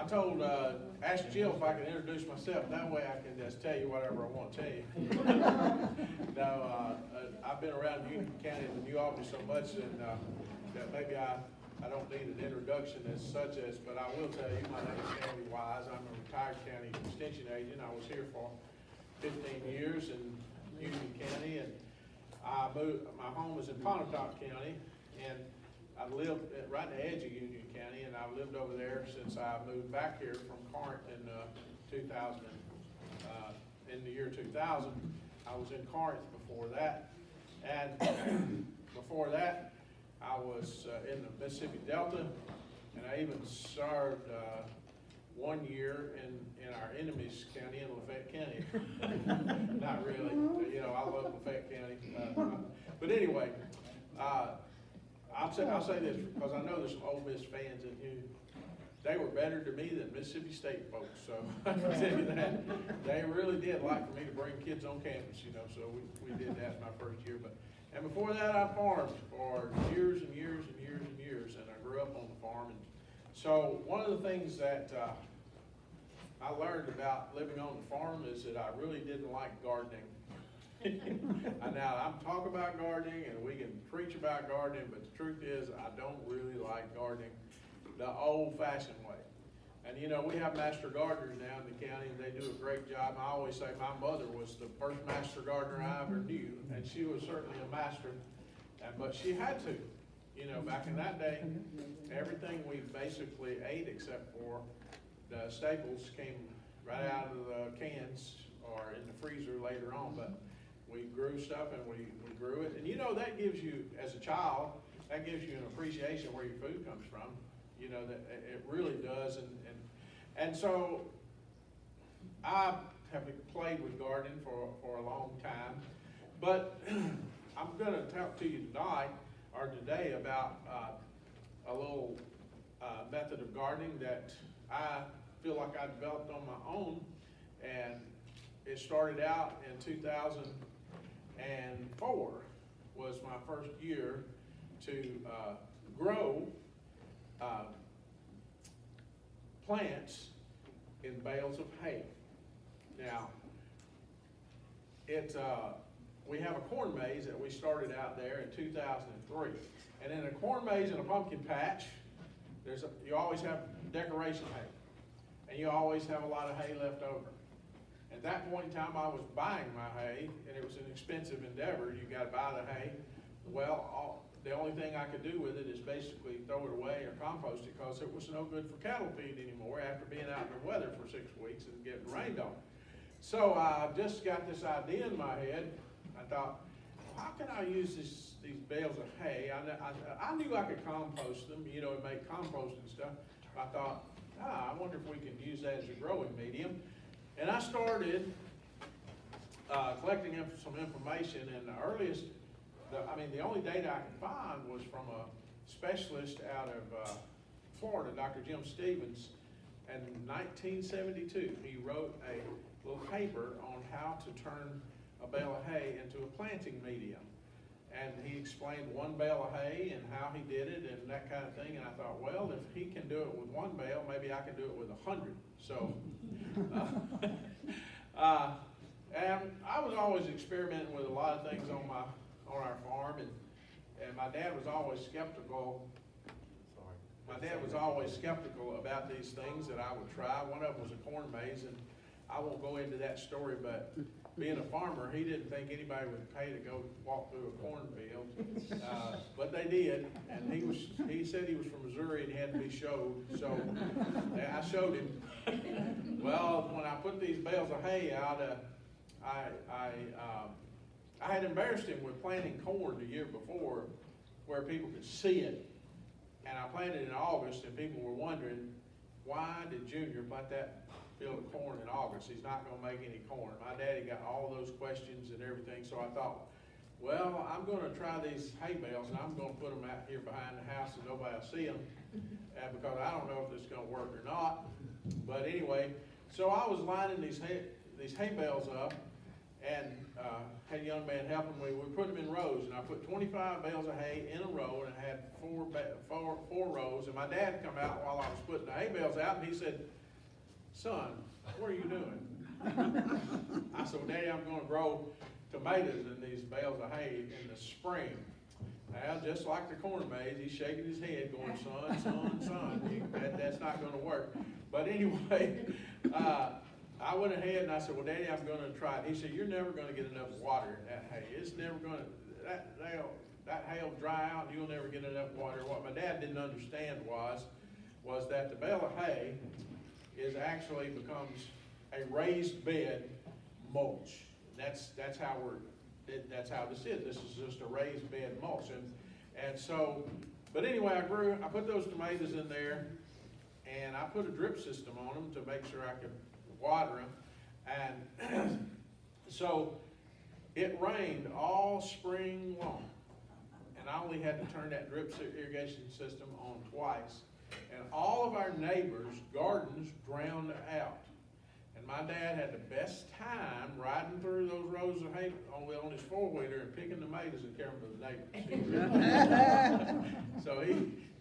I told, asked Jill if I could introduce myself, that way I can just tell you whatever I want to tell you. No, I've been around Union County and New Albany so much, and that maybe I don't need an introduction as such as, but I will tell you, my name is Stanley Wise. I'm a retired county extension agent. I was here for 15 years in Union County, and I moved, my home was in Pontotoc County, and I lived right in the edge of Union County, and I've lived over there since I moved back here from Corinth in 2000. In the year 2000, I was in Corinth before that, and before that, I was in the Mississippi Delta, and I even served 1 year in our enemy's county, in Lafayette County. Not really, you know, I love Lafayette County. But anyway, I'll say this, because I know there's some Ole Miss fans in here. They were better to me than Mississippi State folks, so I can tell you that. They really did like for me to bring kids on campus, you know, so we did that my first year. And before that, I farmed for years and years and years and years, and I grew up on the farm. And so one of the things that I learned about living on the farm is that I really didn't like gardening. Now, I'm talking about gardening, and we can preach about gardening, but the truth is, I don't really like gardening the old-fashioned way. And you know, we have master gardeners now in the county, and they do a great job. I always say my mother was the first master gardener I ever knew, and she was certainly a master, but she had to. You know, back in that day, everything we basically ate except for the staples came right out of the cans or in the freezer later on, but we grew stuff and we grew it. And you know, that gives you, as a child, that gives you an appreciation where your food comes from. You know, that it really does. And so I have played with gardening for a long time, but I'm going to talk to you tonight or today about a little method of gardening that I feel like I developed on my own, and it started out in 2004 was my first year to grow plants in bales of hay. Now, we have a corn maze that we started out there in 2003, and in a corn maze and a pumpkin patch, you always have decoration hay, and you always have a lot of hay left over. At that point in time, I was buying my hay, and it was an expensive endeavor. You got to buy the hay. Well, the only thing I could do with it is basically throw it away or compost it, because it was no good for cattle feed anymore after being out in the weather for 6 weeks and getting rained on. So I just got this idea in my head. I thought, how can I use these bales of hay? I knew I could compost them, you know, and make compost and stuff. I thought, I wonder if we can use that as a growing medium. And I started collecting some information, and the only data I could find was from a specialist out of Florida, Dr. Jim Stevens. And in 1972, he wrote a little paper on how to turn a bale of hay into a planting medium. And he explained one bale of hay and how he did it and that kind of thing. And I thought, well, if he can do it with one bale, maybe I can do it with 100. So, and I was always experimenting with a lot of things on our farm, and my dad was always skeptical. My dad was always skeptical about these things that I would try. One of them was a corn maze, and I won't go into that story, but being a farmer, he didn't think anybody would pay to go walk through a cornfield, but they did. And he said he was from Missouri and he had to be showed, so I showed him. Well, when I put these bales of hay out, I had embarrassed him with planting corn the year before, where people could see it. And I planted in August, and people were wondering, why did Junior plant that field of corn in August? He's not going to make any corn. My daddy got all those questions and everything, so I thought, well, I'm going to try these hay bales, and I'm going to put them out here behind the house and nobody will see them, because I don't know if this is going to work or not. But anyway, so I was lining these hay bales up, and had a young man helping me. We put them in rows, and I put 25 bales of hay in a row, and I had four rows. And my dad come out while I was putting the hay bales out, and he said, "Son, what are you doing?" I said, "Well, Daddy, I'm going to grow tomatoes in these bales of hay in the spring." Now, just like the corn maze, he's shaking his head going, son, that's not going to work. But anyway, I went ahead and I said, "Well, Daddy, I'm going to try it." He said, "You're never going to get enough water in that hay. It's never going to, that hay will dry out and you'll never get enough water." What my dad didn't understand was that the bale of hay actually becomes a raised bed mulch. That's how this is. This is just a raised bed mulch. And so, but anyway, I put those tomatoes in there, and I put a drip system on them to make sure I could water them. And so it rained all spring long, and I only had to turn that drip irrigation system on twice. And all of our neighbors' gardens drowned out. And my dad had the best time riding through those rows of hay on his four-wheeler and picking tomatoes and carrying them to the neighbors. So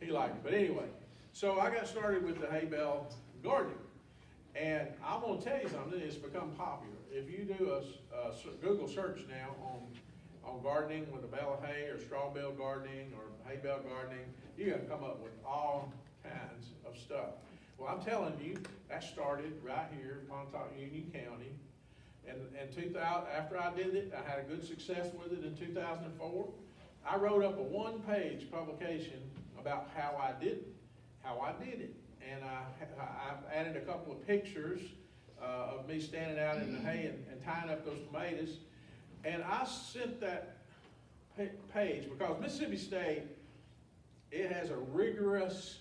he liked it. But anyway, so I got started with the hay bale gardening. And I'm going to tell you something, it's become popular. If you do a Google search now on gardening with a bale of hay or straw bale gardening or hay bale gardening, you're going to come up with all kinds of stuff. Well, I'm telling you, that started right here in Pontotoc, Union County. And after I did it, I had a good success with it in 2004. I wrote up a one-page publication about how I did it. And I added a couple of pictures of me standing out in the hay and tying up those tomatoes. And I sent that page because Mississippi State, it has a rigorous,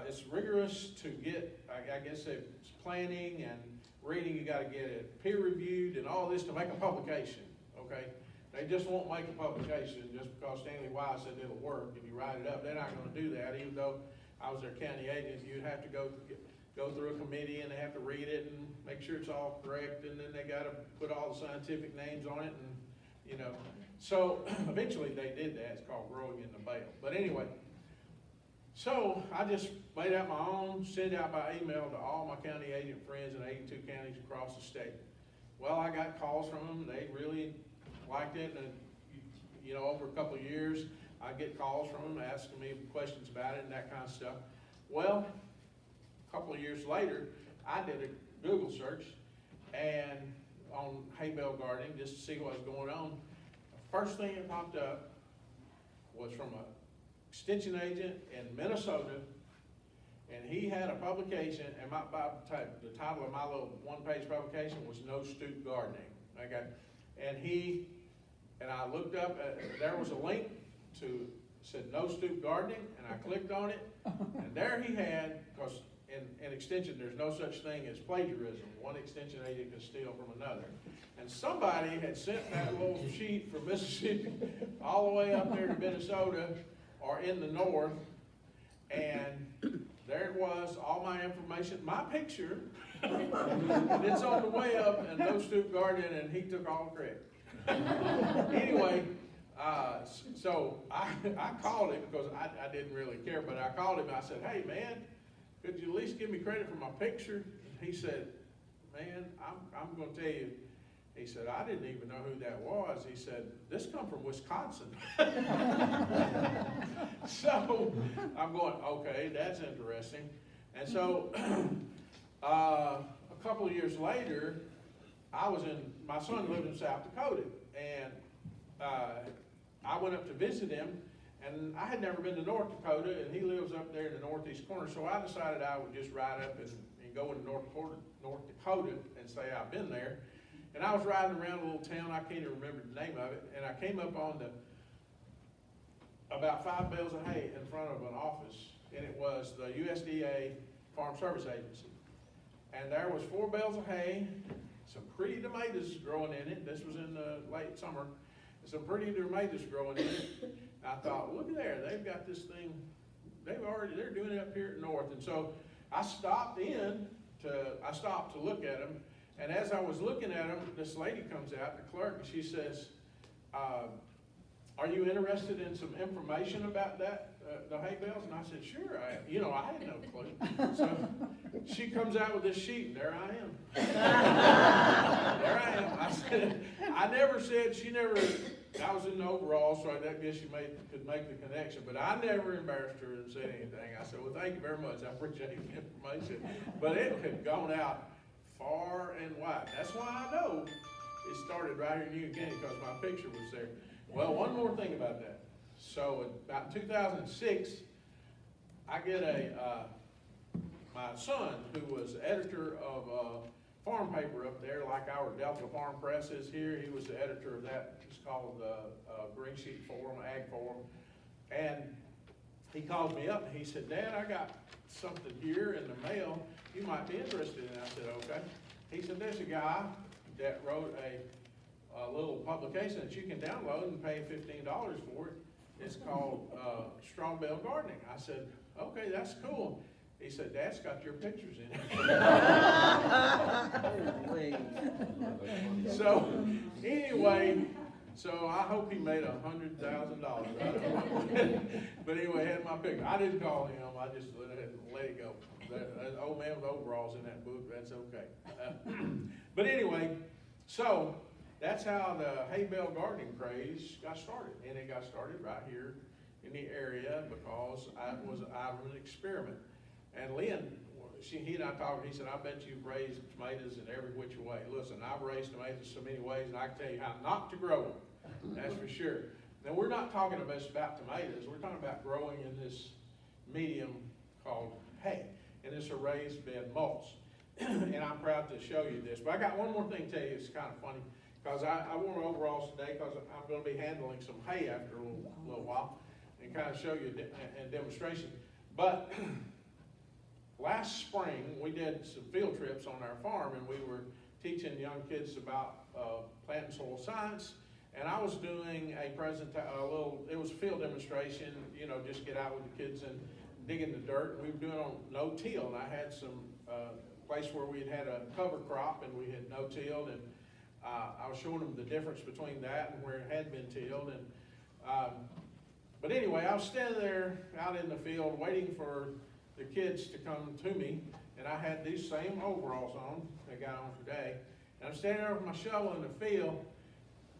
it's rigorous to get, I guess it's planning and reading. You got to get it peer reviewed and all this to make a publication, okay? They just won't make a publication just because Stanley Wise said it'll work and you write it up. They're not going to do that. Even though I was their county agent, you'd have to go through a committee and they have to read it and make sure it's all correct, and then they got to put all the scientific names on it, and you know. So eventually they did that. It's called growing in the bale. But anyway, so I just made out my own, sent out by email to all my county agent friends in 82 counties across the state. Well, I got calls from them. They really liked it, and you know, over a couple of years, I get calls from them asking me questions about it and that kind of stuff. Well, a couple of years later, I did a Google search and on hay bale gardening just to see what was going on. The first thing that popped up was from an extension agent in Minnesota, and he had a publication, and the title of my little one-page publication was "No Stoop Gardening." Okay, and I looked up, there was a link to, said "No Stoop Gardening," and I clicked on it, and there he had, because in extension there's no such thing as plagiarism. One extension agent can steal from another. And somebody had sent that little sheet from Mississippi all the way up there to Minnesota or in the north, and there it was, all my information, my picture, and it's on the way up, and "No Stoop Gardening," and he took all the credit. Anyway, so I called him because I didn't really care, but I called him and I said, "Hey man, could you at least give me credit for my picture?" He said, "Man, I'm going to tell you." He said, "I didn't even know who that was." He said, "This come from Wisconsin." So I'm going, okay, that's interesting. And so a couple of years later, my son lived in South Dakota, and I went up to visit him, and I had never been to North Dakota, and he lives up there in the northeast corner, so I decided I would just ride up and go into North Dakota and say I've been there. And I was riding around a little town, I can't even remember the name of it, and I came up on about 5 bales of hay in front of an office, and it was the USDA Farm Service Agency. And there was 4 bales of hay, some pretty tomatoes growing in it. This was in the late summer. Some pretty tomatoes growing in it. And I thought, look at there, they've got this thing, they're doing it up here at north. And so I stopped to look at them, And as I was looking at them, this lady comes out, the clerk, and she says, are you interested in some information about that, the hay bales? And I said, sure, I had no clue. So she comes out with this sheet, and there I am. There I am. I said, I was in the overall, so I guess you could make the connection, but I never embarrassed her and said anything. I said, well, thank you very much. I appreciate the information. But it had gone out far and wide. That's why I know it started right here in Union County, because my picture was there. Well, one more thing about that. So about 2006, I get my son, who was editor of a farm paper up there, like our Delta Farm Press is here. He was the editor of that. It's called Green Sheet Forum, Ag Forum. And he called me up and he said, Dad, I got something here in the mail you might be interested in. I said, okay. He said, there's a guy that wrote a little publication that you can download and pay $15 for it. It's called Straw Bale Gardening. I said, okay, that's cool. He said, Dad's got your pictures in it. So anyway, so I hope he made $100,000. But anyway, he had my picture. I didn't call him. I just let it go. That old man with overalls in that book, that's okay. But anyway, so that's how the hay bale gardening craze got started. And it got started right here in the area because it was an experiment. And Lynn, he and I talked, he said, I bet you've raised tomatoes in every which way. Listen, I've raised tomatoes so many ways, and I can tell you how not to grow them. That's for sure. Now, we're not talking about tomatoes. We're talking about growing in this medium called hay. And it's a raised bed mulch. And I'm proud to show you this. But I got one more thing to tell you. It's kind of funny, because I wore overalls today because I'm going to be handling some hay after a little while and kind of show you a demonstration. But last spring, we did some field trips on our farm, and we were teaching young kids about plant and soil science. And I was doing it was a field demonstration, just get out with the kids and dig in the dirt. We were doing it on no-till, and I had some place where we had a cover crop and we had no-tilled, and I was showing them the difference between that and where it had been tilled. And but anyway, I was standing there out in the field waiting for the kids to come to me, and I had these same overalls on I got on today, and I'm standing there with my shovel in the field,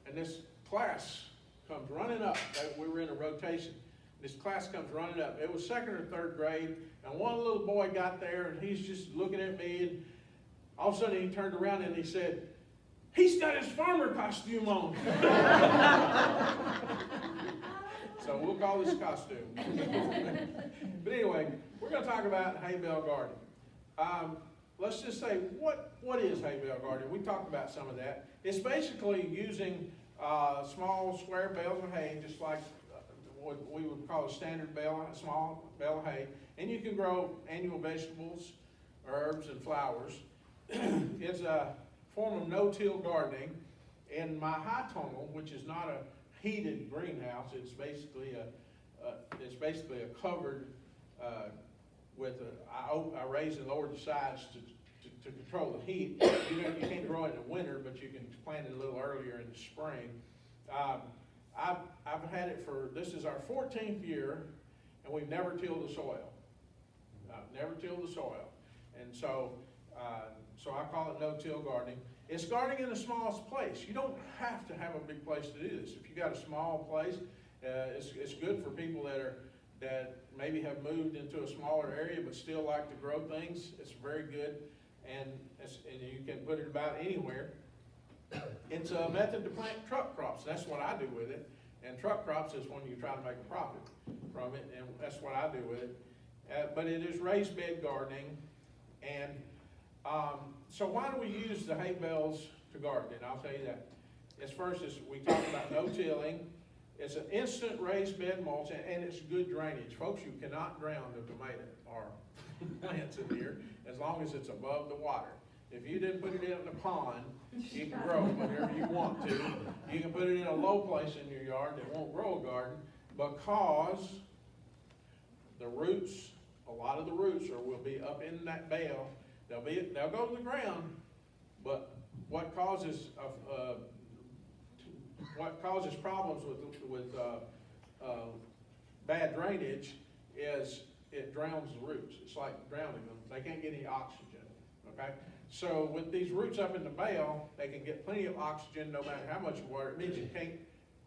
and this class comes running up. We were in a rotation. This class comes running up. It was second or third grade, and one little boy got there, and he's just looking at me, and all of a sudden he turned around and he said, he's got his farmer costume on. So we'll call this costume. But anyway, we're going to talk about hay bale gardening. Let's just say, what is hay bale gardening? We talked about some of that. It's basically using small square bales of hay, just like what we would call a standard bale, a small bale of hay, and you can grow annual vegetables, herbs, and flowers. It's a form of no-till gardening. In my high tunnel, which is not a heated greenhouse, it's basically a covered with I raise and lower the sides to control the heat. You can't grow it in the winter, but you can plant it a little earlier in the spring. I've had it this is our 14th year, and we've never tilled the soil. Never tilled the soil. And so I call it no-till gardening. It's gardening in the smallest place. You don't have to have a big place to do this. If you got a small place, it's good for people that maybe have moved into a smaller area but still like to grow things. It's very good, and you can put it about anywhere. It's a method to plant truck crops. That's what I do with it. And truck crops is when you try to make a profit from it, and that's what I do with it. But it is raised bed gardening. And so why do we use the hay bales to garden? And I'll tell you that. We talk about no-tilling. It's an instant raised bed mulch, and it's good drainage. Folks, you cannot drown the tomato or plants in here as long as it's above the water. If you didn't put it in a pond, you can grow whatever you want to. You can put it in a low place in your yard that won't grow a garden, because the roots, a lot of the roots will be up in that bale. They'll go to the ground, But what causes problems with bad drainage is it drowns the roots. It's like drowning them. They can't get any oxygen, okay? So with these roots up in the bale, they can get plenty of oxygen no matter how much water. It means you can't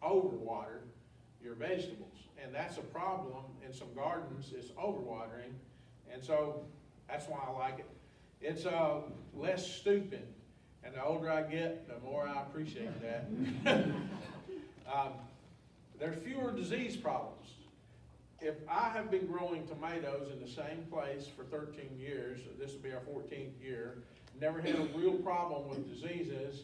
overwater your vegetables. And that's a problem in some gardens, is overwatering. And so that's why I like it. It's less stooping. And the older I get, the more I appreciate that. There's fewer disease problems. If I have been growing tomatoes in the same place for 13 years, this will be our 14th year, never had a real problem with diseases.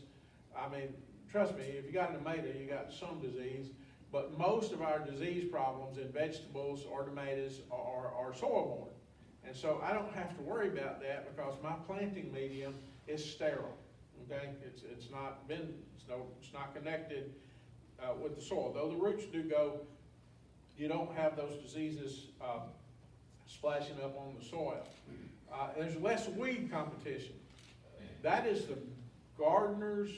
I mean, trust me, if you got a tomato, you got some disease, but most of our disease problems in vegetables or tomatoes are soil-borne. And so I don't have to worry about that because my planting medium is sterile, okay? It's not connected with the soil. Though the roots do go, you don't have those diseases splashing up on the soil. There's less weed competition. That is the gardener's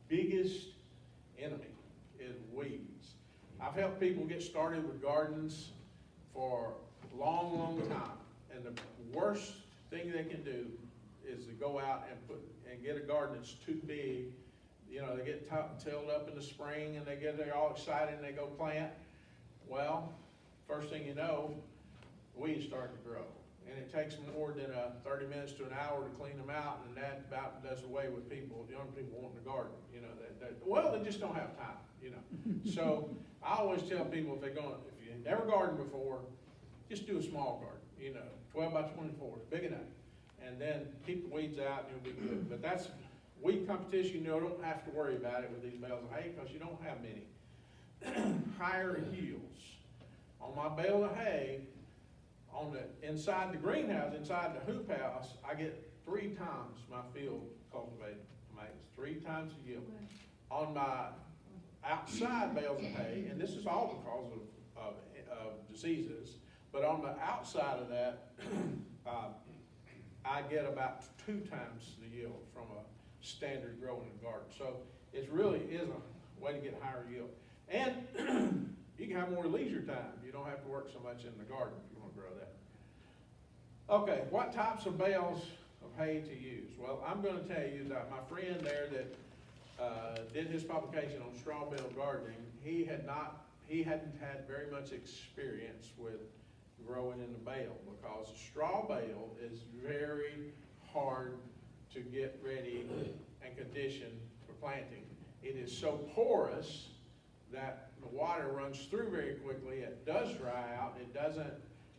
biggest enemy, is weeds. I've helped people get started with gardens for a long, long time. And the worst thing they can do is to go out and get a garden that's too big. You know, they get tilled up in the spring and they're all excited and they go plant. Well, first thing you know, weeds start to grow. And it takes more than 30 minutes to an hour to clean them out, and that about does away with people, young people wanting to garden. You know, they just don't have time, you know. So I always tell people if you've never gardened before, just do a small garden, you know, 12 by 24, big enough. And then keep the weeds out and you'll be good. But that's weed competition, you know, don't have to worry about it with these bales of hay because you don't have many. Higher yields. On my bale of hay, inside the greenhouse, inside the hoop house, I get 3 times my field cultivated tomatoes, 3 times the yield. On my outside bales of hay, and this is all because of diseases, but on the outside of that, I get about 2 times the yield from a standard growing garden. So it really is a way to get higher yield. And you can have more leisure time. You don't have to work so much in the garden if you want to grow that. Okay, what types of bales of hay to use? Well, I'm going to tell you that my friend there that did his publication on straw bale gardening, he hadn't had very much experience with growing in the bale because straw bale is very hard to get ready and conditioned for planting. It is so porous that the water runs through very quickly. It does dry out. It doesn't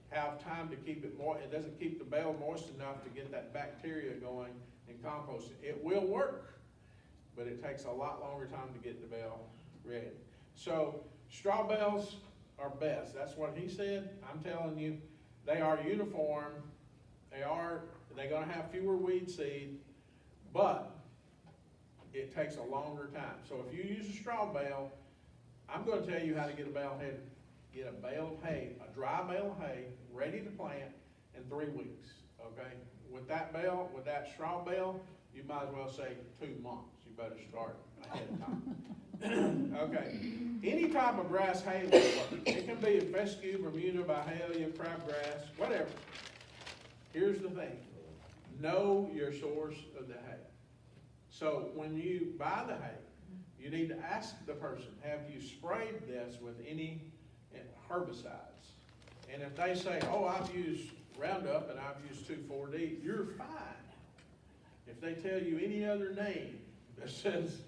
have time to keep it moist. It doesn't keep the bale moist enough to get that bacteria going and composting. It will work, but it takes a lot longer time to get the bale ready. So straw bales are best. That's what he said. I'm telling you, they are uniform. They're going to have fewer weed seed, but it takes a longer time. So if you use a straw bale, I'm going to tell you how to get a bale of hay. Get a bale of hay, a dry bale of hay, ready to plant in 3 weeks. Okay? With that straw bale, you might as well say 2 months. You better start ahead of time. Okay. Any type of grass hay will work. It can be a fescue, Bermuda, Byhalia, crabgrass, whatever. Here's the thing. Know your source of the hay. So when you buy the hay, you need to ask the person, have you sprayed this with any herbicides? And if they say, oh, I've used Roundup and I've used 2,4-D, you're fine. If they tell you any other name that says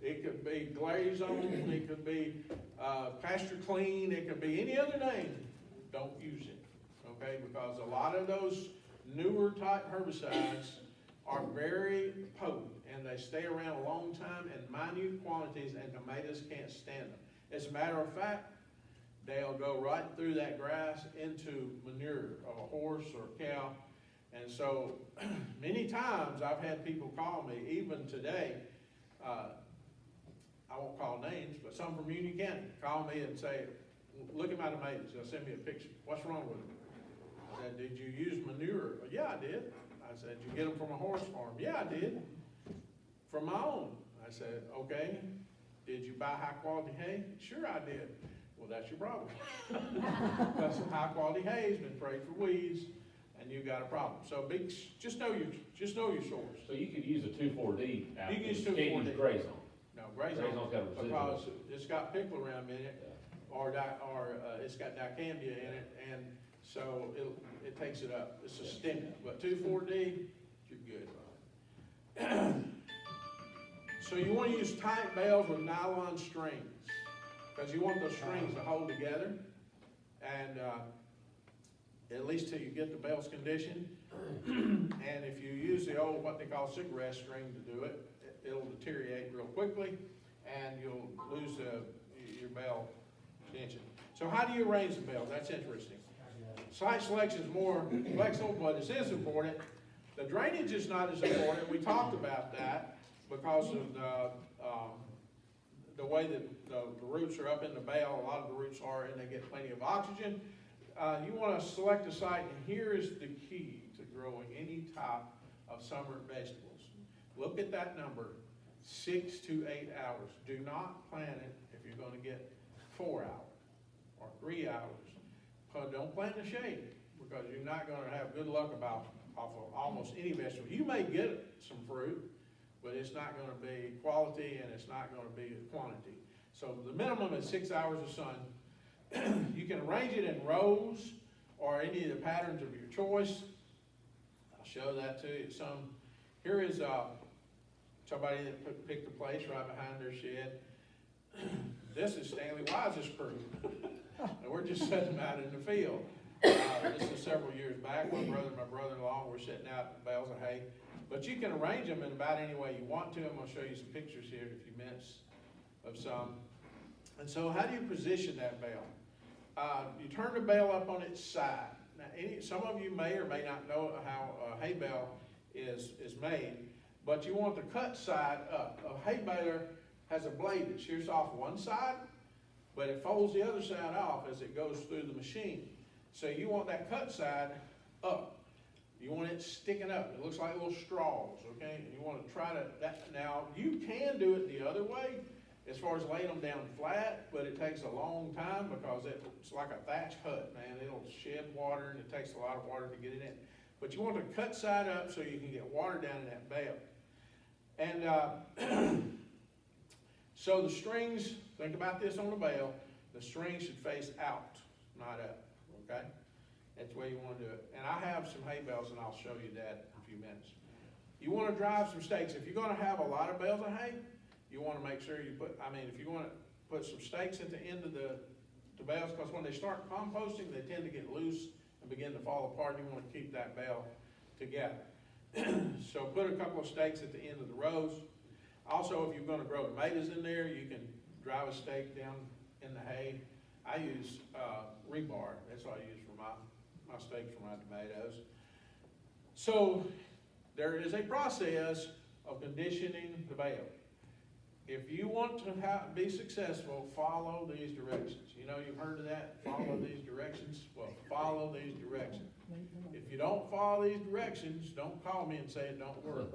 it could be Glazone, it could be Pasture Clean, it could be any other name, don't use it, okay? Because a lot of those newer type herbicides are very potent and they stay around a long time in minute quantities and tomatoes can't stand them. As a matter of fact, they'll go right through that grass into manure of a horse or a cow. And so many times I've had people call me, even today, I won't call names, but some from Union County call me and say, look at my tomatoes. They'll send me a picture. What's wrong with them? I said, did you use manure? Yeah, I did. I said, did you get them from a horse farm? Yeah, I did. from my own. I said, okay, did you buy high quality hay? Sure I did. Well, that's your problem. Because high quality hay has been sprayed for weeds, and you've got a problem. So just know your source. So you could use a 2,4-D out. You can use Can't 2,4-D. use Grazon. No, Grazon's Grazon's got a residual. because it's got picloram in it, or it's got dicambia in it, and so it takes it up. It's systemic. But 2,4-D, you're good. So you want to use tight bales with nylon strings, because you want those strings to hold together, and at least till you get the bales conditioned. And if you use the old, what they call cigarette string to do it, it'll deteriorate real quickly, and you'll lose your bale tension. So how do you arrange the bales? That's interesting. Site selection is more flexible, but it is important. The drainage is not as important. We talked about that because of the way that the roots are up in the bale. A lot of the roots are, and they get plenty of oxygen. You want to select a site, and here is the key to growing any type of summer vegetables. Look at that number, 6 to 8 hours. Do not plant it if you're going to get 4 hours or 3 hours. Don't plant in the shade, because you're not going to have good luck off of almost any vegetable. You may get some fruit, but it's not going to be quality, and it's not going to be quantity. So the minimum is 6 hours of sun. You can arrange it in rows or any of the patterns of your choice. I'll show that to you. Here is somebody that picked a place right behind their shed. This is Stanley Wise's crew. And we're just setting them out in the field. This is several years back. My brother and my brother-in-law were setting out bales of hay. But you can arrange them in about any way you want to. I'm going to show you some pictures here in a few minutes of some. And so how do you position that bale? You turn the bale up on its side. Now, some of you may or may not know how a hay bale is made, but you want the cut side up. A hay baler has a blade that shears off one side, but it folds the other side off as it goes through the machine. So you want that cut side up. You want it sticking up. It looks like little straws, okay? And you want to try that. Now, you can do it the other way, as far as laying them down flat, but it takes a long time because it's like a thatch hut, man. It'll shed water, and it takes a lot of water to get it in. But you want to cut side up so you can get water down in that bale. And so the strings, think about this on the bale, the strings should face out, not up, okay? That's the way you want to do it. And I have some hay bales, and I'll show you that in a few minutes. You want to drive some stakes. If you're going to have a lot of bales of hay, you want to make sure you if you want to put some stakes at the end of the bales, because when they start composting, they tend to get loose and begin to fall apart. You want to keep that bale together. So put a couple of stakes at the end of the rows. Also, if you're going to grow tomatoes in there, you can drive a stake down in the hay. I use rebar. That's what I use for my stakes for my tomatoes. So there is a process of conditioning the bale. If you want to be successful, follow these directions. You know, you've heard of that, follow these directions. Well, follow these directions. If you don't follow these directions, don't call me and say it don't work.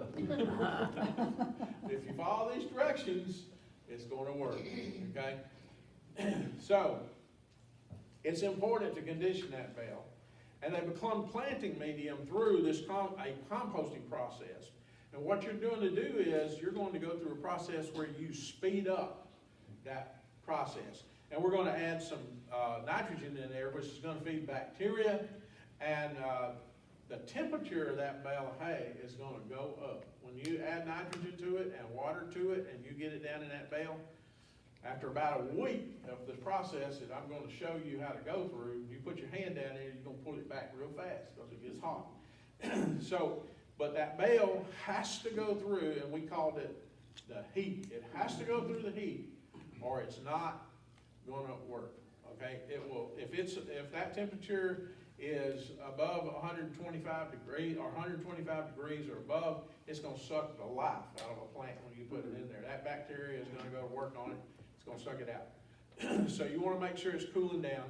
If you follow these directions, it's going to work, okay? So, it's important to condition that bale. And they become planting medium through this a composting process. And what you're doing to do is you're going to go through a process where you speed up that process. And we're going to add some nitrogen in there, which is going to feed bacteria. And the temperature of that bale of hay is going to go up. When you add nitrogen to it and water to it and you get it down in that bale, after about a week of the process that I'm going to show you how to go through, you put your hand down there, you're going to pull it back real fast because it gets hot. But that bale has to go through, and we called it the heat. It has to go through the heat, or it's not going to work. Okay, it will. If that temperature is above 125 degrees or 125 degrees or above, it's going to suck the life out of a plant when you put it in there. That bacteria is going to go to work on it. It's going to suck it out. So you want to make sure it's cooling down.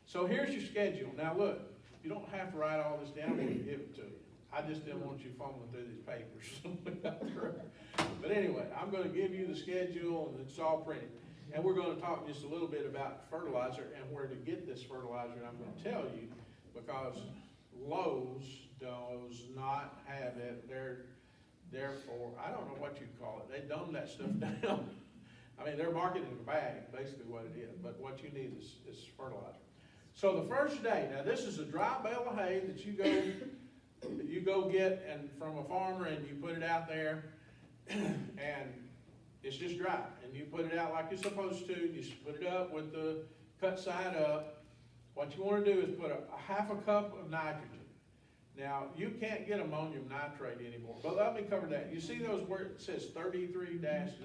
So here's your schedule. Now look, you don't have to write all this down when you give it to you. I just didn't want you fumbling through these papers. But anyway, I'm gonna give you the schedule and it's all printed. And we're gonna talk just a little bit about fertilizer and where to get this fertilizer. And I'm gonna tell you, because Lowe's does not have it, therefore, I don't know what you'd call it. They dumb that stuff down. I mean, they're marketing a bag, basically what it is, but what you need is fertilizer. So the first day, now this is a dry bale of hay that you go get and from a farmer and you put it out there and it's just dry. And you put it out like you're supposed to. You put it up with the cut side up. What you want to do is put a half a cup of nitrogen. Now, you can't get ammonium nitrate anymore, but let me cover that. You see those where it says 33-0-0.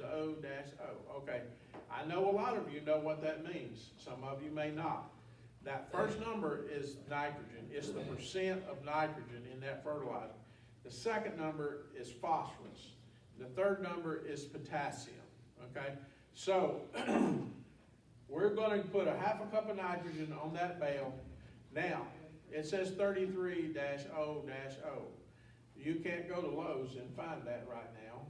Okay, I know a lot of you know what that means. Some of you may not. That first number is nitrogen. It's the percent of nitrogen in that fertilizer. The second number is phosphorus. The third number is potassium, okay? So, we're going to put a half a cup of nitrogen on that bale. Now, it says 33-0-0. You can't go to Lowe's and find that right now.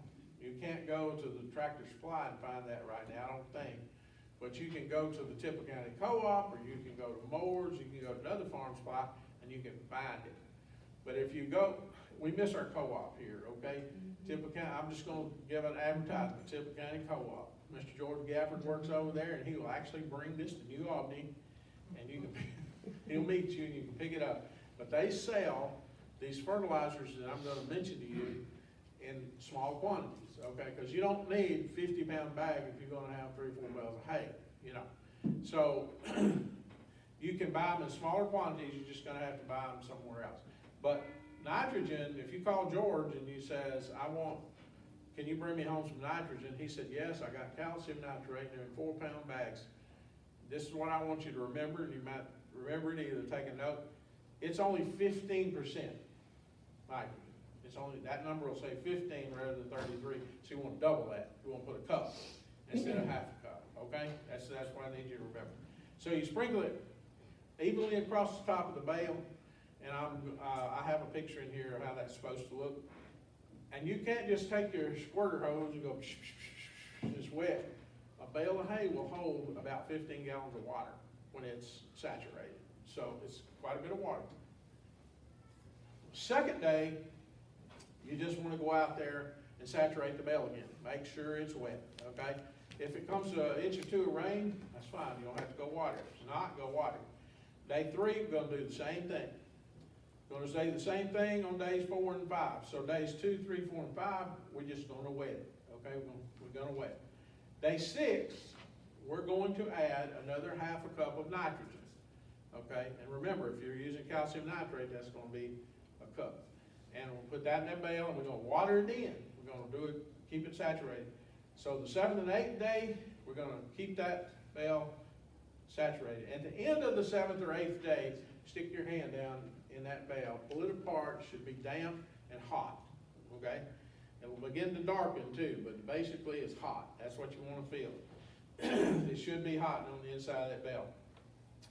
You can't go to the Tractor Supply and find that right now, I don't think. But you can go to the Tipper County Co-op, or you can go to Moore's, you can go to another farm supply, and you can find it. But if you go, we miss our co-op here, okay? Tipper County, I'm just gonna give an advertisement, Tipper County Co-op. Mr. George Gafford works over there, and he will actually bring this to New Albany, and you can, he'll meet you and you can pick it up. But they sell these fertilizers that I'm gonna mention to you in small quantities, okay? Because you don't need 50-pound bag if you're gonna have 3 or 4 bales of hay, you know. So, you can buy them in smaller quantities, you're just gonna have to buy them somewhere else. But nitrogen, if you call George and he says, can you bring me home some nitrogen? He said, yes, I got calcium nitrate, they're in 4-pound bags. This is what I want you to remember, and you might remember it, either take a note. It's only 15% nitrogen. It's only, that number will say 15 rather than 33, so you want to double that. You want to put a cup instead of half a cup, okay? That's what I need you to remember. So you sprinkle it evenly across the top of the bale, and I have a picture in here of how that's supposed to look. And you can't just take your squirter hose and go it's wet. A bale of hay will hold about 15 gallons of water when it's saturated. So it's quite a bit of water. Second day, you just want to go out there and saturate the bale again. Make sure it's wet, okay? If it comes to an inch or 2 of rain, that's fine. You don't have to go water. If it's not, go water. Day 3, we're going to do the same thing. We're going to say the same thing on days 4 and 5. So days 2, 3, 4, and 5, we're just going to wet it, okay? We're going to wet it. Day 6, we're going to add another half a cup of nitrogen, okay? And remember, if you're using calcium nitrate, that's going to be a cup. And we'll put that in that bale, and we're going to water it in. We're going to do it, keep it saturated. So the 7th and 8th day, we're going to keep that bale saturated. At the end of the 7th or 8th day, stick your hand down in that bale, pull it apart. Should be damp and hot, okay? It will begin to darken too, but basically it's hot. That's what you want to feel. It should be hot on the inside of that bale.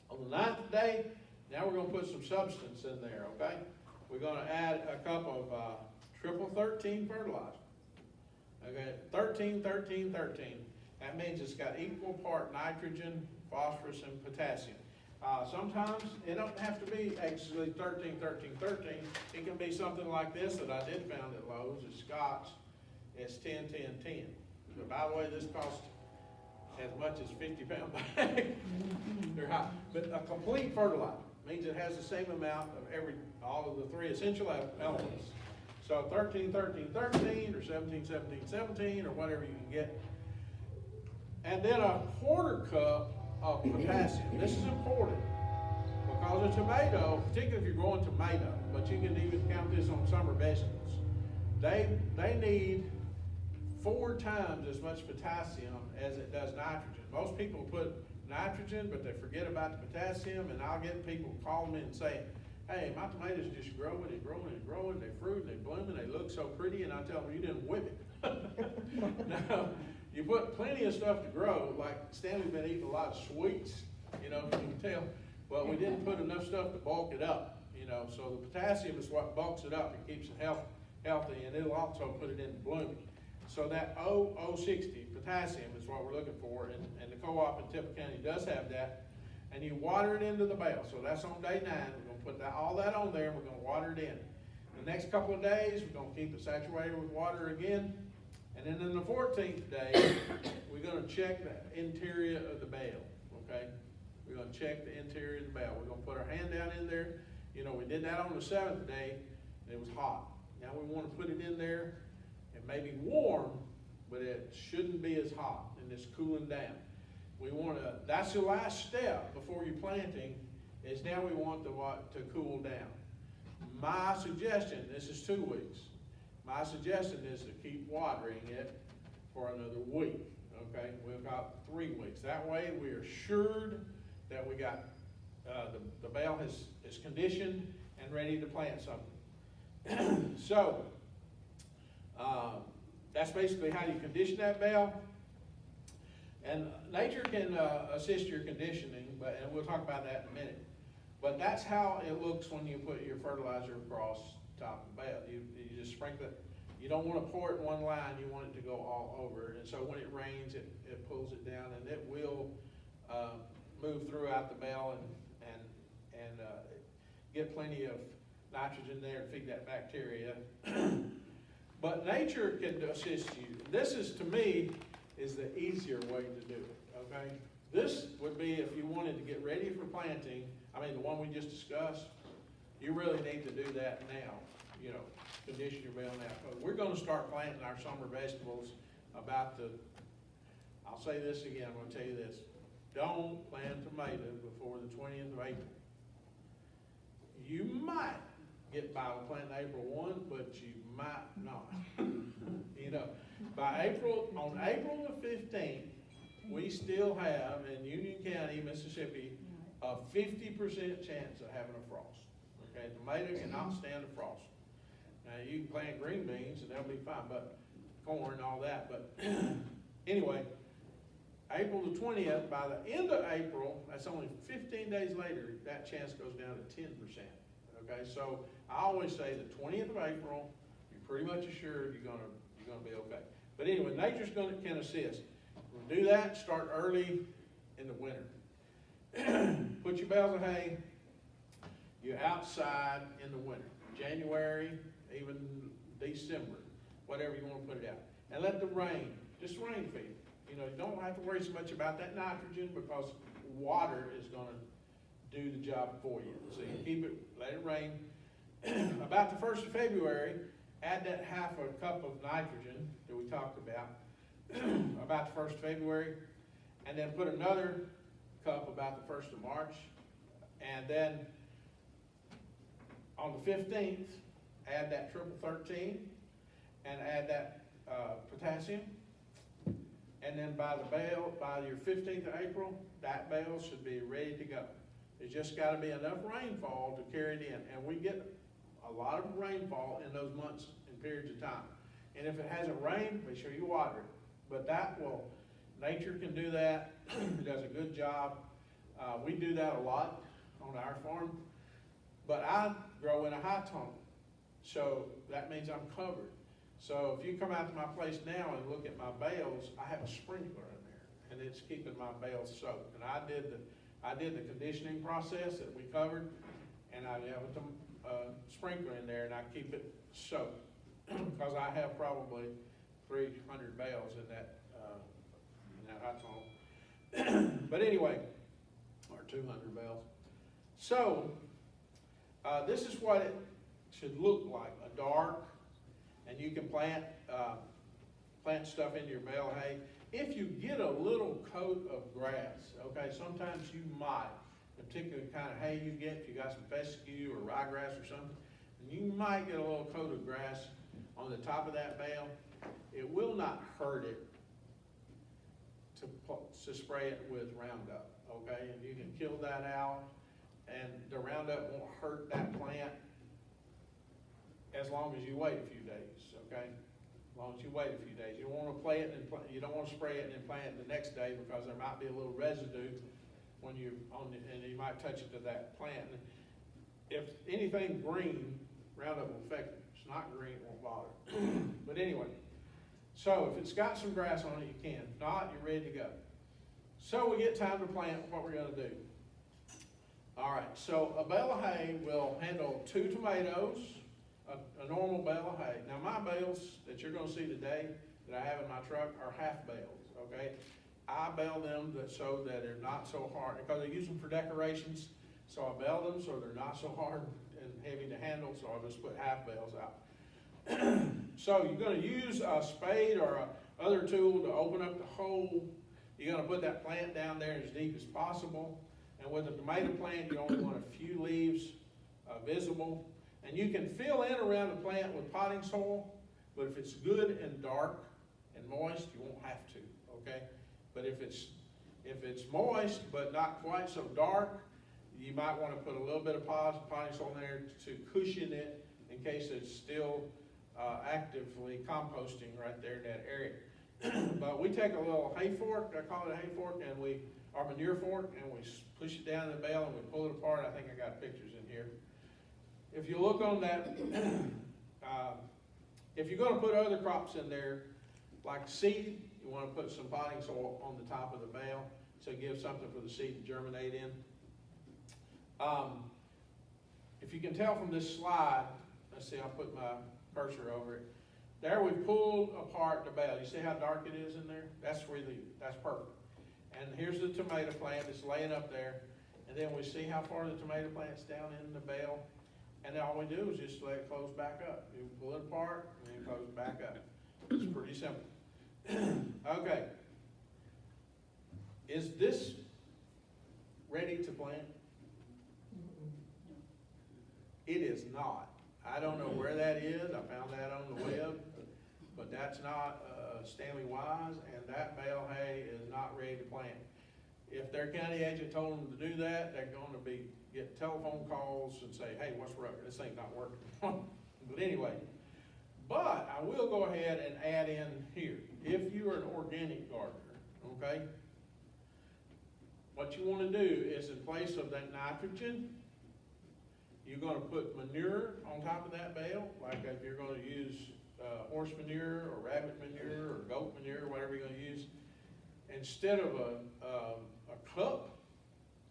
On the 9th day, now we're going to put some substance in there, okay? We're going to add a cup of triple 13 fertilizer. Okay, 13, 13, 13. That means it's got equal part nitrogen, phosphorus, and potassium. Sometimes it don't have to be actually 13, 13, 13. It can be something like this that I did found at Lowe's. It's Scott's. It's 10, 10, 10. But by the way, this costs as much as 50-pound bag. They're high. But a complete fertilizer means it has the same amount of all of the 3 essential elements. So 13, 13, 13, or 17, 17, 17, or whatever you can get. And then a 1/4 cup of potassium. This is important because a tomato, particularly if you're growing tomato, but you can even count this on summer vegetables, they need 4 times as much potassium as it does nitrogen. Most people put nitrogen, but they forget about the potassium, and I'll get people calling me and saying, hey, my tomatoes just growing and growing and growing, they fruit and they bloom and they look so pretty, and I tell them, you didn't whip it. Now, you put plenty of stuff to grow, like Stanley's been eating a lot of sweets, you know, you can tell, but we didn't put enough stuff to bulk it up, So the potassium is what bulks it up and keeps it healthy, and it'll also put it in blooming. So that O60 potassium is what we're looking for, and the co-op in Temple County does have that. And you water it into the bale. So that's on day 9. We're gonna put all that on there, and we're gonna water it in. The next couple of days, we're gonna keep it saturated with water again. And then in the 14th day, we're gonna check the interior of the bale, okay? We're gonna check the interior of the bale. We're gonna put our hand down in there. We did that on the 7th day, and it was hot. Now we wanna put it in there. It may be warm, but it shouldn't be as hot, and it's cooling down. That's the last step before you're planting, is now we want to cool down. My suggestion, this is 2 weeks. My suggestion is to keep watering it for another week, okay? We've got 3 weeks. That way we are assured that we got, the bale is conditioned and ready to plant something. So, that's basically how you condition that bale. And nature can assist your conditioning, and we'll talk about that in a minute. But that's how it looks when you put your fertilizer across the top of the bale. You just sprinkle it. You don't want to pour it in one line. You want it to go all over. And so when it rains, it pulls it down, and it will move throughout the bale and get plenty of nitrogen there to feed that bacteria. But nature can assist you. This is, to me, is the easier way to do it, okay? This would be if you wanted to get ready for planting. The one we just discussed, you really need to do that now, condition your bale now. But we're gonna start planting our summer vegetables I'll say this again, I'm gonna tell you this. Don't plant tomatoes before the 20th of April. You might get by with planting April 1, but you might not. On April the 15th, we still have in Union County, Mississippi, a 50% chance of having a frost. Okay, tomato cannot stand the frost. Now you can plant green beans and they'll be fine, but corn and all that. But anyway, April the 20th, by the end of April, that's only 15 days later, that chance goes down to 10%. Okay, so I always say the 20th of April, you're pretty much assured you're gonna be okay. But anyway, nature's can assist. We'll do that, start early in the winter. Put your bales of hay, you're outside in the winter, January, even December, whatever you want to put it out. And let the rain, just rain feed. You don't have to worry so much about that nitrogen because water is going to do the job for you. So you keep it, let it rain. About the 1st of February, add that half a cup of nitrogen that we talked about, about the 1st of February, and then put another cup about the 1st of March, and then on the 15th, add that triple 13, and add that potassium, and then by your 15th of April, that bale should be ready to go. There's just got to be enough rainfall to carry it in, and we get a lot of rainfall in those months and periods of time. And if it hasn't rained, make sure you water it. But nature can do that. It does a good job. We do that a lot on our farm, but I grow in a high tunnel, so that means I'm covered. So if you come out to my place now and look at my bales, I have a sprinkler in there, and it's keeping my bales soaked. And I did the conditioning process that we covered, and I have a sprinkler in there, and I keep it soaked because I have probably 300 bales in that high tunnel. But anyway, or 200 bales. So this is what it should look like, a dark, and you can plant stuff into your bale hay. If you get a little coat of grass, okay, sometimes you might, the particular kind of hay you get, if you got some fescue or ryegrass or something, and you might get a little coat of grass on the top of that bale. It will not hurt it to spray it with Roundup, okay? And you can kill that out, and the Roundup won't hurt that plant as long as you wait a few days, okay? As long as you wait a few days. You don't want to you don't want to spray it and then plant it the next day because there might be a little residue when and you might touch it to that plant. if anything green, Roundup will affect it. If it's not green, it won't bother. But anyway, so if it's got some grass on it, you can. If not, you're ready to go. So we get time to plant what we're gonna do. All right, so a bale of hay will handle 2 tomatoes, a normal bale of hay. Now my bales that you're gonna see today that I have in my truck are half bales, okay? I bale them so that they're not so hard, because I use them for decorations. So I bale them so they're not so hard and heavy to handle, so I'll just put half bales out. So you're gonna use a spade or a other tool to open up the hole. You're gonna put that plant down there as deep as possible. And with a tomato plant, you only want a few leaves visible. And you can fill in around the plant with potting soil, but if it's good and dark and moist, you won't have to, okay? But if it's moist but not quite so dark, you might want to put a little bit of potting soil in there to cushion it in case it's still actively composting right there in that area. But we take a little hay fork, I call it a hay fork, and our manure fork, and we push it down in the bale and we pull it apart. I think I got pictures in here. If you look on that, if you're gonna put other crops in there, like seed, you wanna put some potting soil on the top of the bale to give something for the seed to germinate in. If you can tell from this slide, let's see, I'll put my cursor over it. There we pulled apart the bale. You see how dark it is in there? That's perfect. And here's the tomato plant that's laying up there. And then we see how far the tomato plant's down in the bale. And then all we do is just let it close back up. You pull it apart and then it goes back up. It's pretty simple. Okay. Is this ready to plant? It is not. I don't know where that is. I found that on the web. But that's not Stanley Wise, and that bale hay is not ready to plant. If their county agent told them to do that, they're going to get telephone calls and say, hey, what's wrong? This thing's not working. But anyway, but I will go ahead and add in here. If you are an organic gardener, okay, what you want to do is in place of that nitrogen, you're going to put manure on top of that bale, like if you're going to use horse manure or rabbit manure or goat manure, whatever you're going to use. Instead of a cup,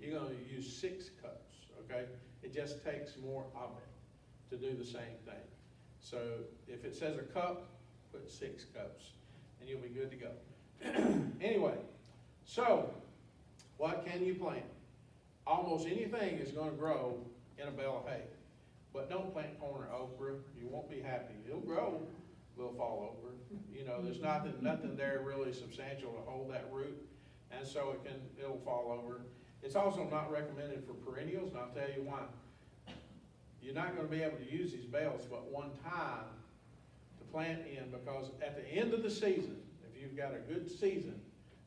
you're going to use 6 cups, okay? It just takes more of it to do the same thing. So if it says a cup, put 6 cups and you'll be good to go. Anyway, so what can you plant? Almost anything is going to grow in a bale of hay. But don't plant corn or okra. You won't be happy. It'll grow, will fall over. You know, there's nothing there really substantial to hold that root, and so it'll fall over. It's also not recommended for perennials, and I'll tell you why. You're not going to be able to use these bales but one time to plant in, because at the end of the season, if you've got a good season,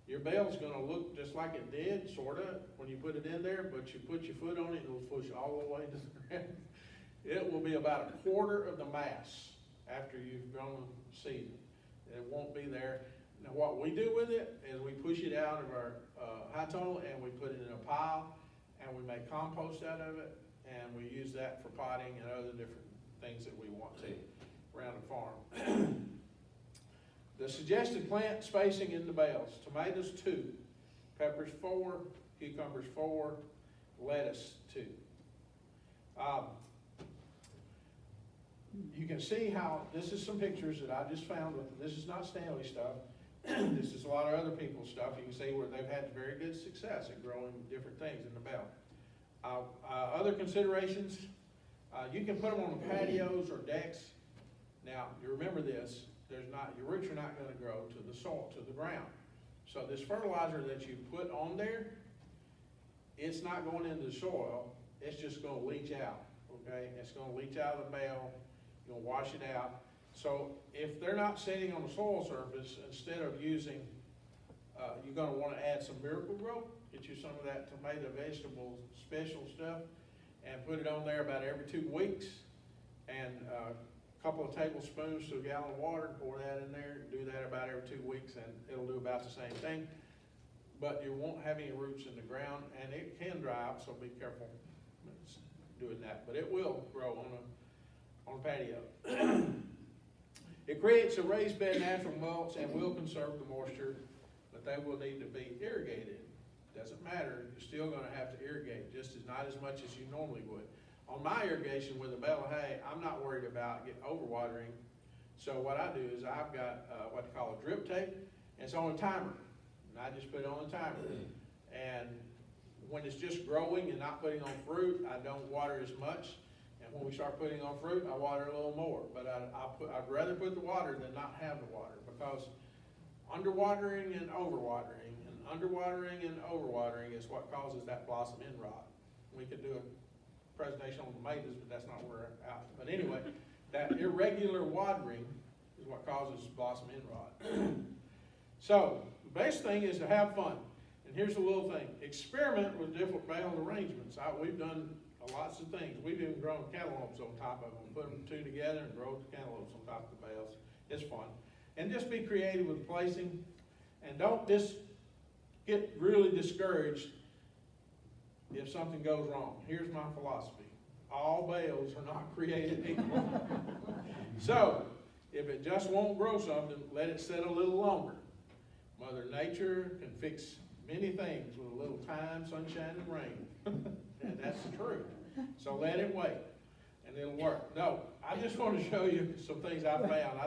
your bale's going to look just like it did, sort of, when you put it in there, but you put your foot on it, it'll push all the way to the ground. It will be about 1/4 of the mass after you've grown seed. It won't be there. Now what we do with it is we push it out of our high tunnel and we put it in a pile and we make compost out of it, and we use that for potting and other different things that we want to around the farm. The suggested plant spacing in the bales: tomatoes 2, peppers 4, cucumbers 4, lettuce 2. You can see how, this is some pictures that I just found. This is not Stanley stuff. This is a lot of other people's stuff. You can see where they've had very good success in growing different things in the bale. Other considerations, you can put them on patios or decks. Now, you remember this, your roots are not going to grow to the soil, to the ground. So this fertilizer that you put on there, it's not going into the soil, it's just going to leach out, okay? It's going to leach out of the bale, you're going to wash it out. So if they're not sitting on the soil surface, instead of using, you're going to want to add some Miracle Grow, get you some of that tomato vegetable special stuff, and put it on there about every 2 weeks, and a couple of tablespoons to a gallon of water, pour that in there, do that about every 2 weeks, and it'll do about the same thing. But you won't have any roots in the ground, and it can dry out, so be careful. doing that, but it will grow on a patio. It creates a raised bed natural mulch and will conserve the moisture, but they will need to be irrigated. Doesn't matter, you're still gonna have to irrigate, just as not as much as you normally would. On my irrigation with a bale of hay, I'm not worried about getting overwatering. So what I do is I've got what they call a drip tape, and it's on a timer. And I just put it on a timer. And when it's just growing and not putting on fruit, I don't water as much. And when we start putting on fruit, I water a little more. But I'd rather put the water than not have the water, because underwatering and overwatering is what causes that blossom end rot. We could do a presentation on tomatoes, but that's not where we're out. But anyway, that irregular watering is what causes blossom end rot. So the best thing is to have fun. And here's a little thing: experiment with different bale arrangements. We've done lots of things. We've even grown cantaloupes on top of them, put them two together and grow the cantaloupes on top of the bales. It's fun. And just be creative with placing, and don't just get really discouraged if something goes wrong. Here's my philosophy: all bales are not created equal. So if it just won't grow something, let it sit a little longer. Mother Nature can fix many things with a little time, sunshine, and rain. And that's the truth. So let it wait, and it'll work. No, I just want to show you some things I found.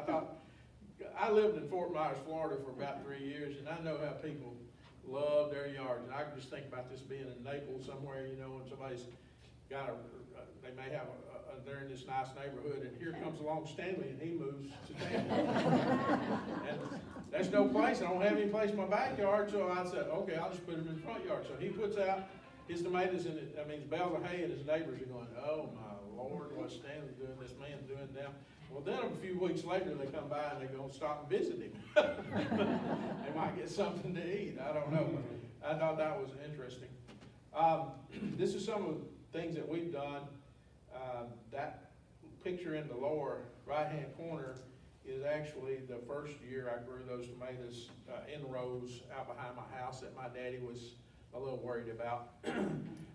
I lived in Fort Myers, Florida for about 3 years, and I know how people love their yards. And I can just think about this being in Naples somewhere, you know, and somebody's got they may have they're in this nice neighborhood, and here comes along Stanley, and he moves to Tampa. And there's no place, I don't have any place in my backyard, so I said, okay, I'll just put them in the front yard. So he puts out his tomatoes in it, bales of hay, and his neighbors are going, oh my Lord, what's Stanley doing, this man's doing now. Well, then a few weeks later, they come by and they're going to stop and visit him. They might get something to eat, I don't know. I thought that was interesting. This is some of the things that we've done. That picture in the lower right-hand corner is actually the first year I grew those tomatoes in rows out behind my house that my daddy was a little worried about.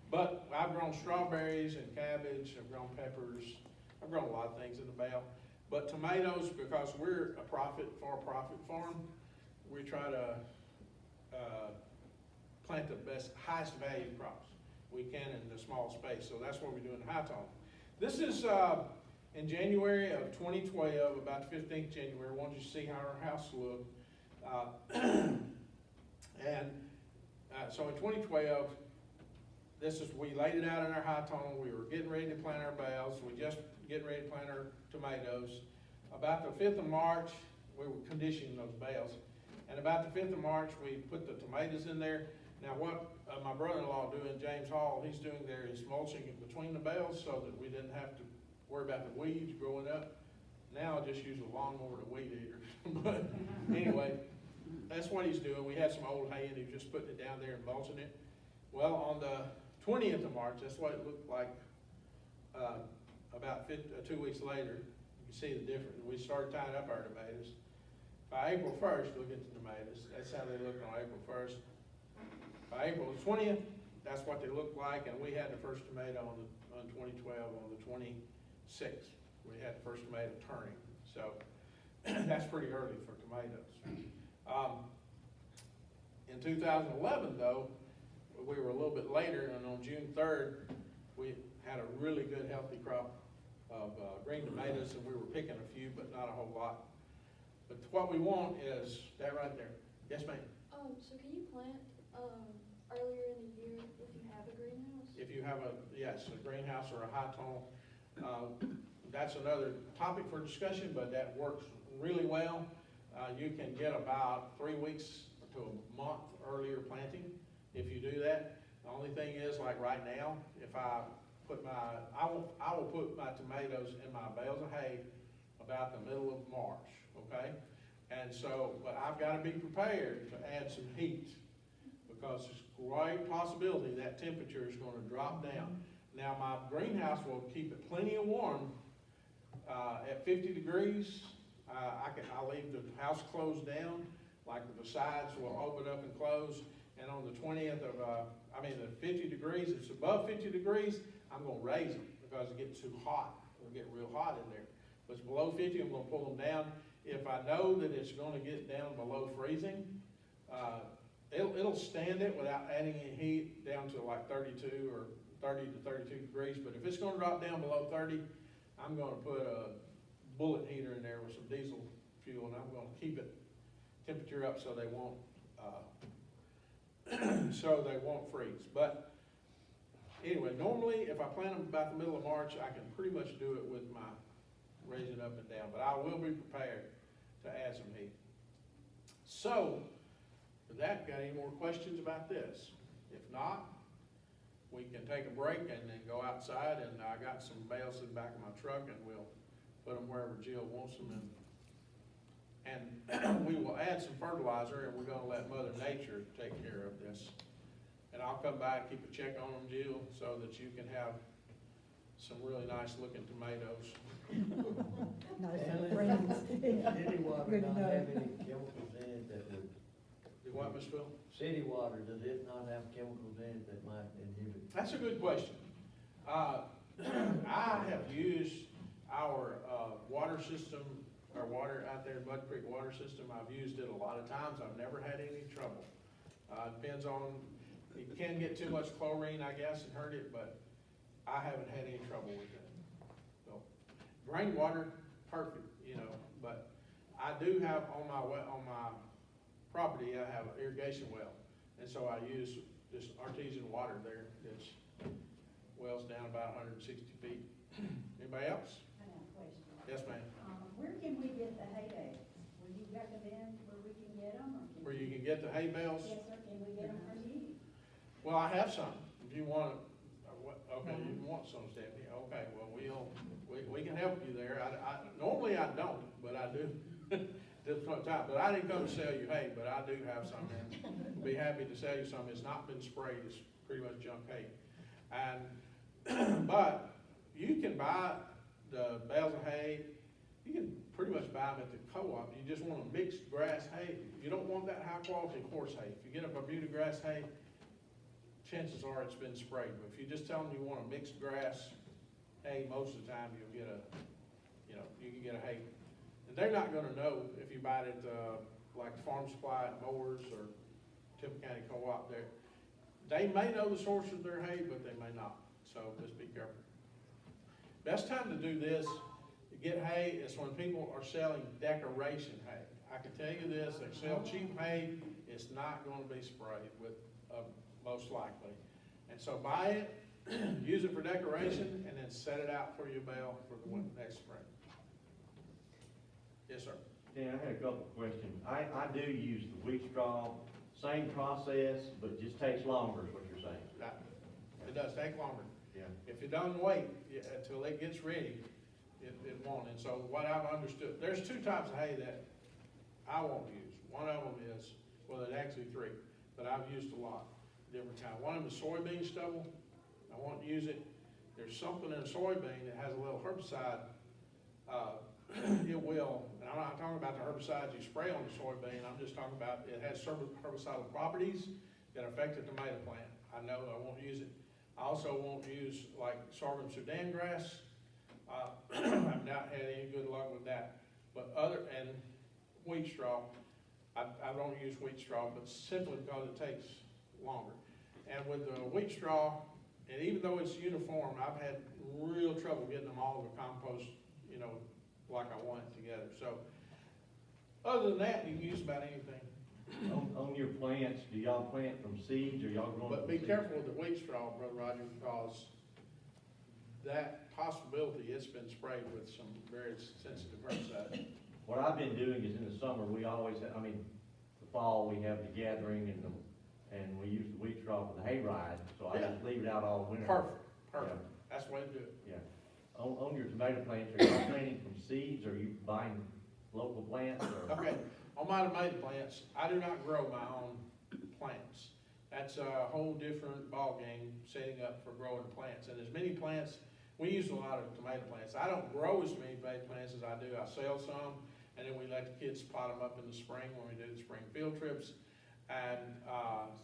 But I've grown strawberries and cabbage, I've grown peppers, I've grown a lot of things in the bale. But tomatoes, because we're a for-profit farm, we try to plant the highest value crops we can in the small space. So that's what we do in the high tone. This is in January of 2012, about the 15th January. I wanted you to see how our house looked. So in 2012, we laid it out in our high tone. We were getting ready to plant our bales. We just getting ready to plant our tomatoes. About the 5th of March, we were conditioning those bales. And about the 5th of March, we put the tomatoes in there. Now what my brother-in-law doing, James Hall, he's doing there is mulching it between the bales so that we didn't have to worry about the weeds growing up. Now I just use a lawnmower to weed eater. But anyway, that's what he's doing. We had some old hay and he was just putting it down there and mulching it. Well, on the 20th of March, that's what it looked like about 2 weeks later. You can see the difference. We started tying up our tomatoes. By April 1st, look at the tomatoes. That's how they looked on April 1st. By April 20th, that's what they looked like, and we had the first tomato on 2012 on the 26th. We had the first tomato turning, so that's pretty early for tomatoes. In 2011, though, we were a little bit later, and on June 3rd, we had a really good, healthy crop of green tomatoes, and we were picking a few, but not a whole lot. But what we want is that right there. Yes, ma'am? So can you plant earlier in the year if you have a greenhouse? If you have a greenhouse or a high tone, that's another topic for discussion, but that works really well. You can get about 3 weeks to a month earlier planting if you do that. The only thing is, like right now, if I put I will put my tomatoes in my bales of hay about the middle of March, okay? And so, but I've got to be prepared to add some heat, because there's a great possibility that temperature is going to drop down. Now my greenhouse will keep it plenty of warm at 50 degrees. I'll leave the house closed down, like the sides will open up and close. And on the 20th of, the 50 degrees, if it's above 50 degrees, I'm gonna raise them because it gets too hot. It'll get real hot in there. If it's below 50, I'm gonna pull them down. If I know that it's gonna get down below freezing, it'll stand it without adding any heat down to like 32 or 30 to 32 degrees. But if it's gonna drop down below 30, I'm gonna put a bullet heater in there with some diesel fuel, and I'm gonna keep it temperature up so they won't freeze. But anyway, normally if I plant them about the middle of March, I can pretty much do it with my raising up and down, but I will be prepared to add some heat. So, with that, got any more questions about this? If not, we can take a break and then go outside, and I got some bales in the back of my truck, and we'll put them wherever Jill wants them, and we will add some fertilizer, and we're gonna let Mother Nature take care of this. And I'll come by and keep a check on them, Jill, so that you can have some really nice looking tomatoes. Nice Stanley, friends. City water Good to not know. have any chemicals in it that would, Do what, Ms. Phil? city water, does it not have chemicals in it that might inhibit? That's a good question. I have used our water system, our water out there, Mud Creek water system. I've used it a lot of times. I've never had any trouble. Depends on, it can get too much chlorine, I guess, and hurt it, but I haven't had any trouble with it. So, rainwater, perfect, you know, but I do have on my property, I have an irrigation well. And so I use just artesian water there. It's wells down about 160 feet. Anybody else? I have a question. Yes, ma'am. Where can we get the hay bales? Will you recommend where we can get them, or can? Where you can get the hay bales? Yes, sir, can we get them from you? Well, I have some. If you want, okay, you want some, Stephanie. Okay, well, we can help you there. Normally I don't, but I do. This point in time, but I didn't come to sell you hay, but I do have some, and be happy to sell you some. It's not been sprayed. It's pretty much junk hay. And, but you can buy the bales of hay. You can pretty much buy them at the co-op. You just want a mixed grass hay. You don't want that high quality horse hay. If you get a Bermuda grass hay, chances are it's been sprayed. But if you just tell them you want a mixed grass hay, most of the time you'll get you can get a hay. And they're not gonna know if you buy it at, like Farm Supply at Mowers or Temple County Co-op there. They may know the source of their hay, but they may not. So just be careful. Best time to do this, to get hay, is when people are selling decoration hay. I can tell you this, they sell cheap hay, it's not gonna be sprayed with, most likely. And so buy it, use it for decoration, and then set it out for your bale for the next spring. Yes, sir. Dan, I had a couple of questions. I do use the wheat straw, same process, but it just takes longer is what you're saying. Right. It does take longer. Yeah. If you don't wait until it gets ready, it won't. And so what I've understood, there's two types of hay that I won't use. One of them is, well, there's actually three, but I've used a lot, different kind. One of them is soybean stubble. I won't use it. There's something in a soybean that has a little herbicide. It will, and I'm not talking about the herbicides you spray on the soybean, I'm just talking about it has certain herbicidal properties that affect the tomato plant. I know I won't use it. I also won't use like sorghum Sudan grass. I've not had any good luck with that. But and wheat straw, I don't use wheat straw, but simply because it takes longer. And with the wheat straw, and even though it's uniform, I've had real trouble getting them all to compost, like I want it together. So, other than that, you can use about anything. On your plants, do y'all plant from seeds or y'all growing? But be careful with the wheat straw, Brother Roger, because that possibility, it's been sprayed with some very sensitive herbicide. What I've been doing is in the summer, we always, the fall, we have the gathering and we use the wheat straw for the hayride, so I just leave it out all winter. Perfect. Yeah. That's the way to do it. Yeah. On your tomato plants, are y'all planting from seeds or are you buying local plants or? Okay, on my tomato plants, I do not grow my own plants. That's a whole different ballgame, setting up for growing plants. And as many plants, we use a lot of tomato plants. I don't grow as many tomato plants as I do. I sell some, and then we let the kids pot them up in the spring when we do the spring field trips. And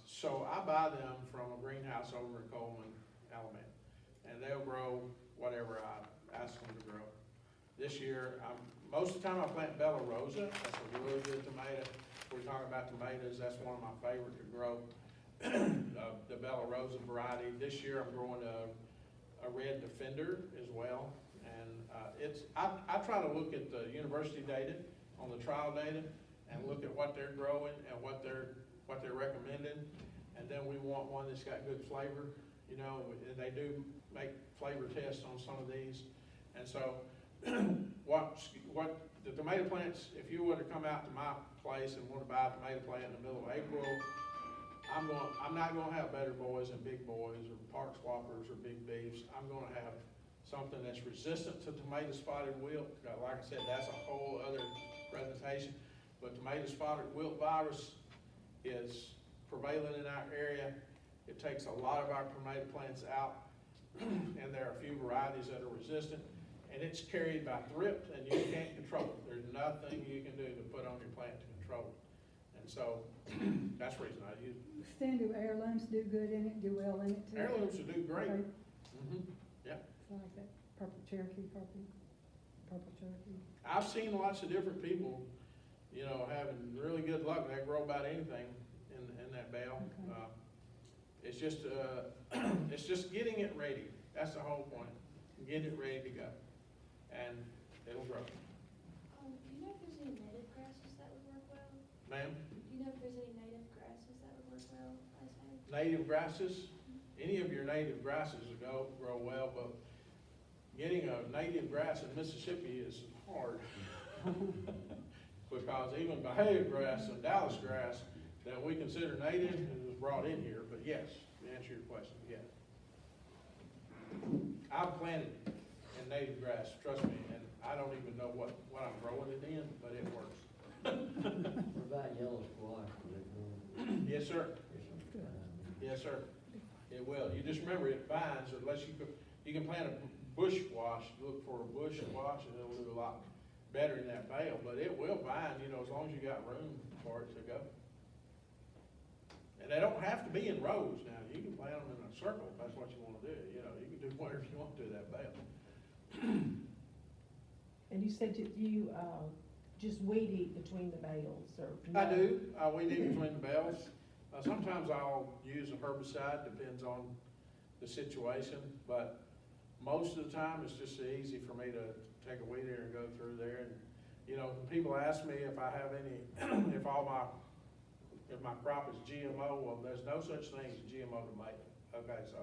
so I buy them from a greenhouse over in Coleman, Alabama. and they'll grow whatever I ask them to grow. This year, most of the time I plant Bella Rosa, that's a really good tomato. If we're talking about tomatoes, that's one of my favorite to grow, the Bella Rosa variety. This year, I'm growing a Red Defender as well, and I try to look at the university data, on the trial data, and look at what they're growing and what they're recommending, and then we want one that's got good flavor, you know, and they do make flavor tests on some of these, and so what the tomato plants, if you were to come out to my place and want to buy a tomato plant in the middle of April, I'm not gonna have Better Boys and Big Boys or Park Swappers or Big Beefs. I'm gonna have something that's resistant to tomato spotted wilt. Like I said, that's a whole other presentation. But tomato spotted wilt virus is prevalent in our area. It takes a lot of our tomato plants out, and there are a few varieties that are resistant. And it's carried by thrips, and you can't control it. There's nothing you can do to put on your plant to control it. And so, that's the reason I use it. Stan, do heirlooms do good in it, do well in it too? Heirlooms will do great. Okay. Yeah. It's like that purple Cherokee. I've seen lots of different people, you know, having really good luck. They grow about anything in that bale. Okay. It's just getting it ready. That's the whole point. Getting it ready to go. And it'll grow. Do you know if there's any native grasses that would work well? Ma'am, Do you know if there's any native grasses that would work well, I say? native grasses, any of your native grasses will grow well, but getting a native grass in Mississippi is hard. Because even Bahia grass and Dallas grass that we consider native is brought in here, but yes, to answer your question, yes. I've planted in native grass, trust me, and I don't even know what I'm growing it in, but it works. What about yellow squash? Will it grow? Yes, sir. There's some, Yes, sir. It will. You just remember it vines, unless you can plant a bush squash, look for a bush squash, and it'll do a lot better in that bale, but it will vine, you know, as long as you got room for it to go. And they don't have to be in rows now. You can plant them in a circle if that's what you want to do. You know, you can do whatever you want to that bale. And you said you just weed eat between the bales, or? I do. We do between the bales. Sometimes I'll use a herbicide, depends on the situation, but most of the time it's just easy for me to take a weed eater and go through there. And, you know, people ask me if I have any, if my crop is GMO. Well, there's no such thing as GMO tomato. Okay, so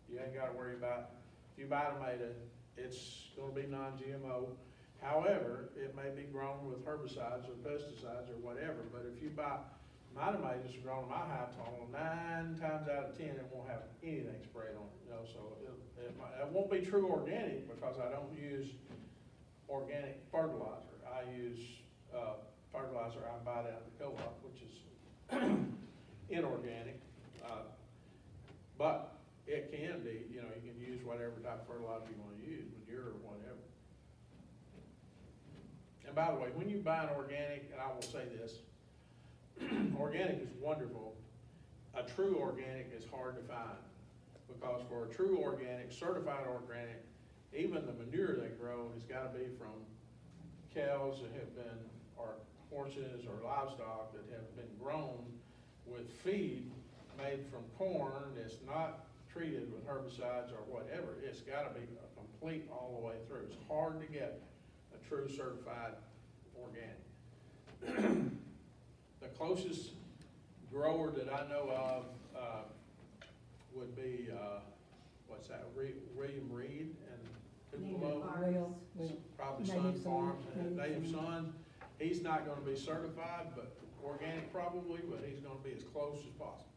you ain't gotta worry about, if you buy tomato, it's gonna be non-GMO. However, it may be grown with herbicides or pesticides or whatever, but if you buy my tomatoes are grown in my high tunnel, 9 times out of 10, it won't have anything sprayed on it, you know, so it won't be true organic because I don't use organic fertilizer. I use fertilizer I buy down at the co-op, which is inorganic, but it can be, you know, you can use whatever type of fertilizer you want to use, manure or whatever. And by the way, when you buy an organic, and I will say this, organic is wonderful. A true organic is hard to find because for a true organic, certified organic, even the manure they grow has got to be from cows that have been, or horses or livestock that have been grown with feed made from corn that's not treated with herbicides or whatever. It's got to be a complete all the way through. It's hard to get a true certified organic. The closest grower that I know of would be, what's that, William Reed and Tupelo? Probably Sun Native Sun, Farms, and Native Native Sun. Sun. He's not gonna be certified, but organic probably, but he's gonna be as close as possible.